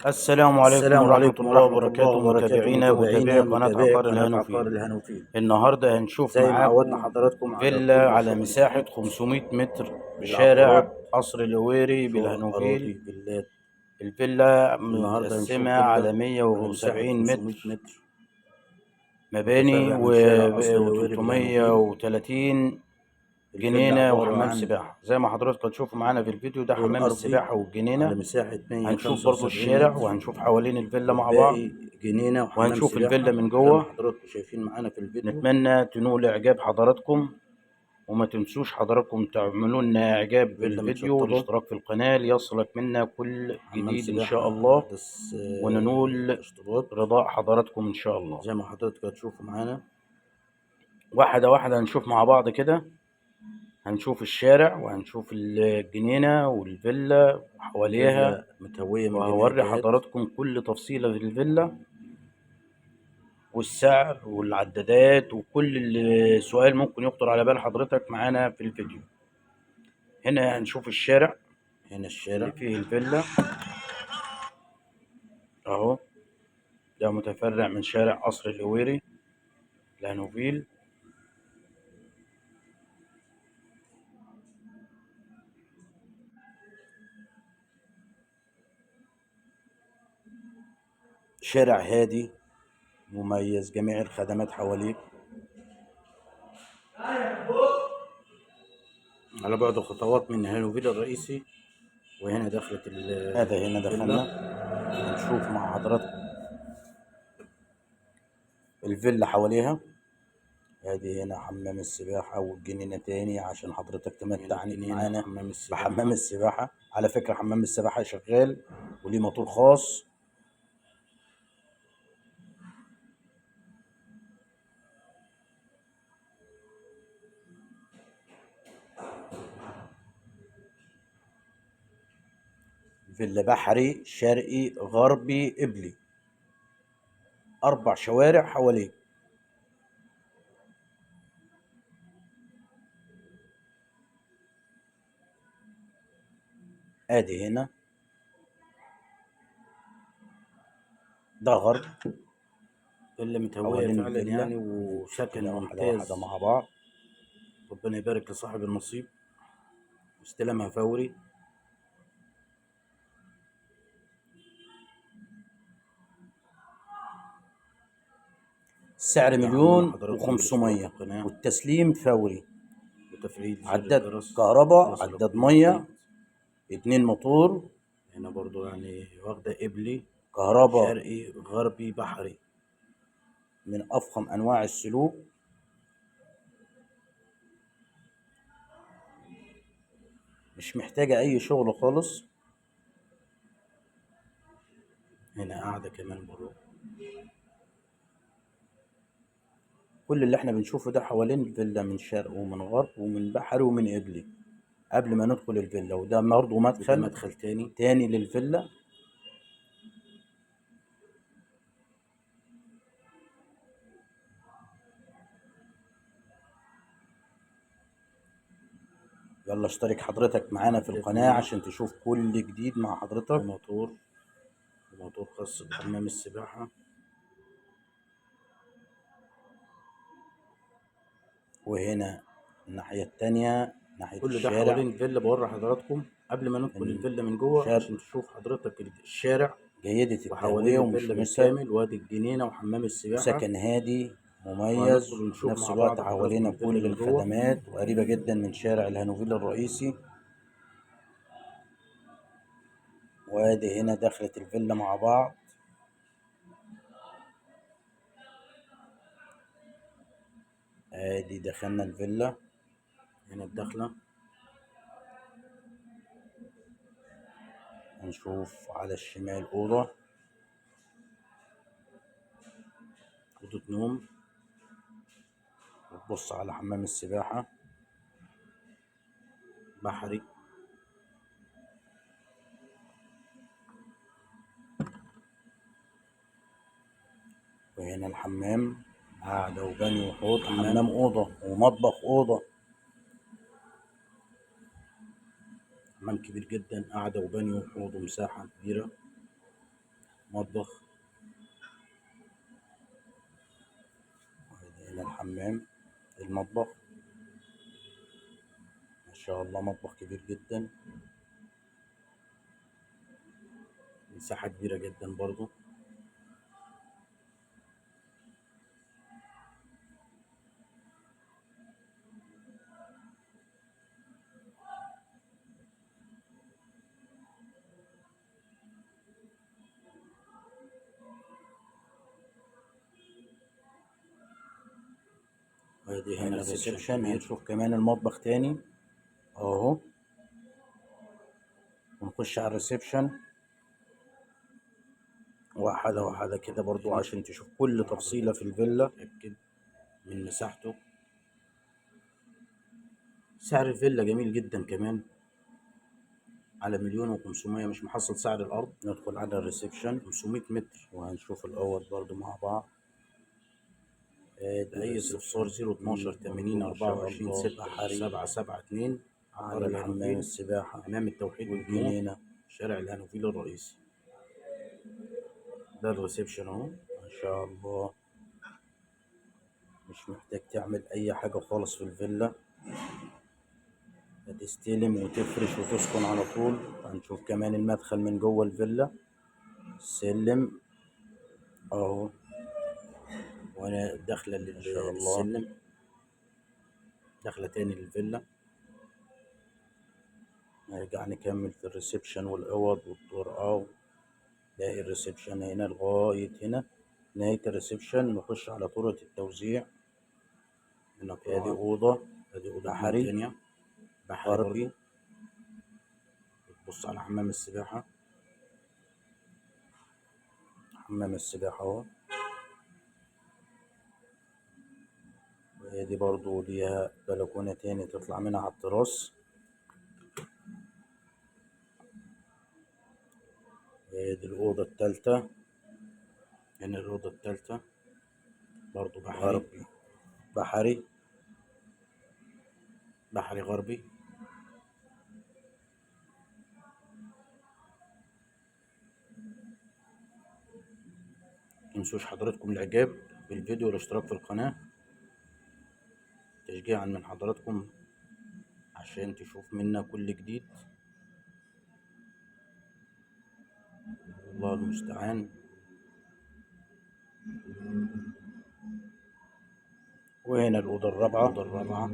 السلام عليكم السلام ورحمة عليكم الله ورحمة الله وبركاته، وبركاته، متابعينا متابعينا قناة متابعي عقار قناة عقار الهانوفيل. الهانوفيل. النهاردة هنشوف زي ما عودنا معاكم حضراتكم على فيلا كل على شغل مساحة 500 متر العقارات، بشارع قصر الهويري شقق أراضي بالهانوفيل. فيلات. الفيلا النهاردة هنشوف متقسمة على فيلا على مساحة 170 500 متر متر مباني متفرع من شارع قصر الهويري بالهانوفيل. و330 الفيلا جنينة عبارة وحمام عن سباحة. زي ما حضراتكم هتشوفوا معانا في الفيديو، ده دور حمام أرضي السباحة على والجنينة. مساحة هنشوف برضو 175 الشارع متر، وهنشوف حوالين الفيلا مع بعض، والباقي جنينة وحمام وهنشوف الفيلا سباحة من زي ما جوه. حضراتكم شايفين معانا في الفيديو. نتمنى تنول إعجاب حضراتكم، وما تنسوش حضراتكم تعملوا لنا إعجاب فيلا بالفيديو متشطبة، والاشتراك في القناة ليصلك منا كل حمام جديد إن شاء سباحة الله، أحدث وننول تشطيبات. رضاء حضراتكم إن شاء الله. زي ما حضرتك هتشوفوا معانا. واحدة واحدة هنشوف مع بعض كده. هنشوف الشارع وهنشوف الجنينة والفيلا وحواليها، فيلا متهوية من جميع وهوري الجهات. حضراتكم كل تفصيلة في الفيلا والسعر والعدادات وكل سؤال ممكن يخطر على بال حضرتك معانا في الفيديو. هنا هنشوف الشارع هنا اللي الشارع. فيه الفيلا اهو. ده متفرع من شارع قصر الهويري لانوفيل. شارع هادي مميز، جميع الخدمات حواليك على بعد خطوات من هانوفيل الرئيسي. وهنا دخلت هنا الفيلا. دخلنا. هنشوف مع حضراتكم الفيلا حواليها. ادي هنا حمام السباحة والجنينة تاني عشان حضرتك تمتع معانا حمام السباحة. بحمام السباحة. على فكرة حمام السباحة شغال وليه موتور خاص. فيلا بحري شرقي غربي قبلي، 4 شوارع حواليك. ادي هنا ده غرب. فيلا متهوية حوالين فعلا الفيلا يعني، وسكن كده واحدة واحدة ممتاز. مع بعض. ربنا يبارك لصاحب النصيب واستلامها فوري. السعر دعمونا 1,500,000 القناة والتسليم فوري. وتفعيل زر عداد الجرس كهرباء، ليصلك عداد كل جديد. مية، 2 موتور. هنا برضو يعني واخدة قبلي كهرباء شرقي غربي بحري. من أفخم أنواع السلوك. مش محتاجة أي شغل خالص. هنا قاعدة كمان برضو. كل اللي احنا بنشوفه ده حوالين الفيلا من شرق ومن غرب ومن بحري ومن قبلي قبل ما ندخل الفيلا. وده برضه وده مدخل مدخل تاني. تاني للفيلا. يلا اشترك حضرتك معانا في القناة عشان تشوف كل جديد مع حضرتك. وموتور خاص بحمام السباحة. وهنا الناحية التانية ناحية كل ده الشارع. حوالين الفيلا بوري حضراتكم قبل ما ندخل الفيلا من جوه شارع عشان تشوف حضرتك الشارع جيدة وحوالين التهوية الفيلا ومشمسة، بالكامل، وادي الجنينة وحمام السباحة. وسكن هادي مميز. وهندخل في ونشوف نفس مع الوقت بعض حضراتكم حوالينا الفيلا كل من جوه. الخدمات وقريبة جدا من شارع الهانوفيل الرئيسي. وادي هنا دخلت الفيلا مع بعض. ادي دخلنا الفيلا. هنا الدخلة. هنشوف على الشمال أوضة أوضة نوم. وتبص على حمام السباحة بحري. وهنا الحمام قاعدة وبانيو وحوض. حمام أوضة ومطبخ أوضة. حمام كبير جدا، قاعدة وبانيو وحوض ومساحة كبيرة. مطبخ. هنا الحمام، المطبخ ما شاء الله، مطبخ كبير جدا، مساحة كبيرة جدا برضو. وادي هنا هنا الريسبشن الريسبشن. كبير. هنشوف كمان المطبخ تاني اهو، ونخش على الريسبشن واحدة واحدة كده برضو عشان تشوف كل تفصيلة في الفيلا. اتأكد من مساحته. سعر الفيلا جميل جدا كمان، على 1,500,000، مش محصل سعر الأرض. ندخل على الريسبشن 500 متر. وهنشوف الأوض برضو مع بعض. أي استفسار 012 80 24 6 7 7 2. على الحمام السباحة أمام التوحيد والجنينة، شارع الهانوفيل الرئيسي. ده الريسبشن اهو. ما شاء الله، مش محتاج تعمل أي حاجة خالص في الفيلا، هتستلم وتفرش وتسكن على طول. هنشوف كمان المدخل من جوه الفيلا، السلم اهو، وانا داخله ما شاء الله. للسلم، داخله تاني للفيلا. نرجع نكمل في الريسبشن والأوض والطرقة. نلاقي الريسبشن هنا لغاية هنا، نهاية الريسبشن نخش على طرقة التوزيع. هنا ادي أوضة، ادي اوضه بحري تانية، بحري غربي. برضو. بتبص على حمام السباحه. حمام السباحة اهو، ودي برضو ليها بلكونة تاني تطلع منها على التراس. ودي الأوضة التالتة، هنا الاوضه التالتة برضو بحري. غربي بحري. بحري غربي. متنسوش حضراتكم الاعجاب بالفيديو والاشتراك في القناة تشجيعا من حضراتكم عشان تشوف منا كل جديد. الله المستعان. وهنا الأوضة الرابعة. الأوضة الرابعة.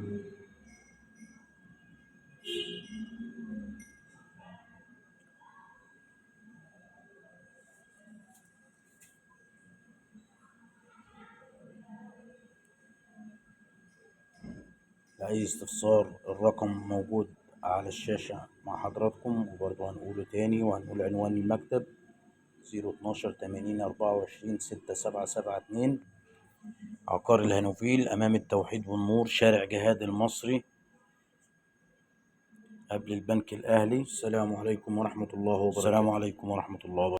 لأي استفسار الرقم موجود على الشاشة مع حضراتكم، وبرضه هنقوله تاني وهنقول عنوان المكتب 012 80 24 6772، عقار الهانوفيل أمام التوحيد والنور، شارع جهاد المصري قبل البنك الأهلي. السلام عليكم ورحمة الله وبركاته. السلام عليكم ورحمة الله وبركاته.